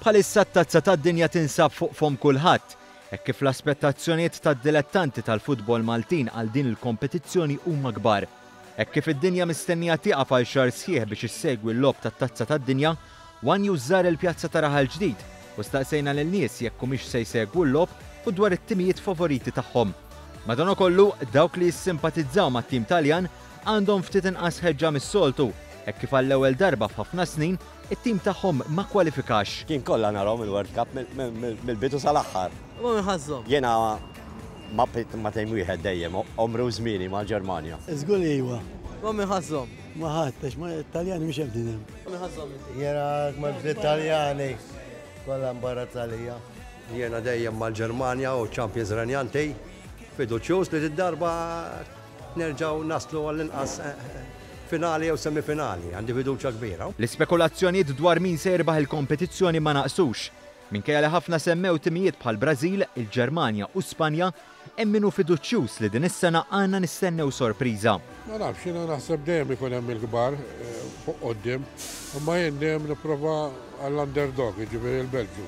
Bħalissa t-tazza tad-dinja tinsab fuq fom kulħadd, hekk kif l-aspettazzjonijiet tad-dilettanti tal-futbol Maltin għal din il-kompetizzjoni huma kbar. Hekk kif id-dinja mistennija tieqaf għal xahar sħiħ biex issegwi l-logħob tat-tazza tad-dinja, One News żar il-pjazza ta' Raħal ġdid u staqsejna lin-nies jekk humiex se jsegwu l-logħob u dwar it-timijiet favoriti tagħhom. Madankollu dawk li jissimpatizzaw mat-tim Taljan għandhom ftit inqas ħeġġa mis-soltu, hekk kif għall-ewwel darba f'ħafna snin it-tim tagħhom ma kwalifikax. Kien kollha narahom il-World Cup mill-bidu sal-aħħar. Ma minħazzhom. Jiena ma tejm wieħed dejjem omru żmieni mal-Ġermanja. Żgur iwa. Ma minħazzhom. Ma ħadtex, ma Taljani mhux hemm din. Ma minħazzhom inti. Jiena mal-Taljani kollha mbarat għalija. Jiena dejjem mal-Ġermanja u Champions Renjantej fiduċjuż li d-darba nerġgħu naslu għall-inqas finali jew semifinali, għandi fiduċja kbira. L-ispekulazzjonijiet dwar min se jirbaħ il-kompetizzjoni ma naqsux. Minkejja li ħafna semmew timijiet bħal Brażil, il-Ġermanja u Spanja, hemm minnu fiduċjuż li din is-sena għandna nistennew sorpriża. Ma nafx, jiena naħseb dejjem ikun hemm il-kbar fuq quddiem, imma jien dejjem nipprova għall-underdog, jiġifieri l-Belġju.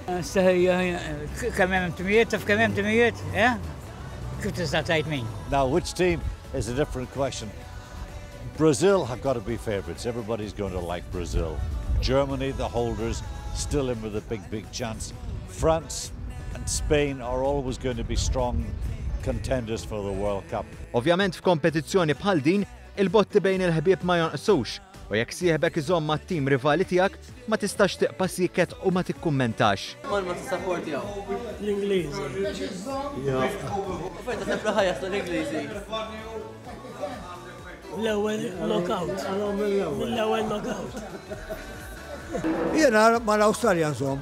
Kemm hemm timijiet, taf kemm hemm timijiet, kif tista' tgħid min? Now, which team is a different question. Brazil have got to be favourites. Everybody's going to like Brazil. Germany, the holders, still in with a big chance. France and Spain are always going to be strong contenders for the World Cup. Ovvjament f'kompetizzjoni bħal din, il-botti bejn il-ħbieb ma jonqsux u jekk sieħbek iżomm mat-tim rivali tiegħek ma tistax tiqpa' siket u ma tikkummentax. Man ma tissapportjaw. L-Ingliżi. Fejn taħseb li ħajjas l-Ingliżi. L-ewwel knockout. L-ewwel knockout. Jiena mal-Awstralja nżomm,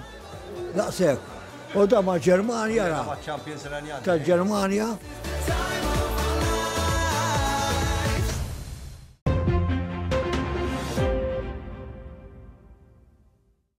daqshekk. U da ma' Ġermanja, Champions Renjantej. tal-Ġermanja.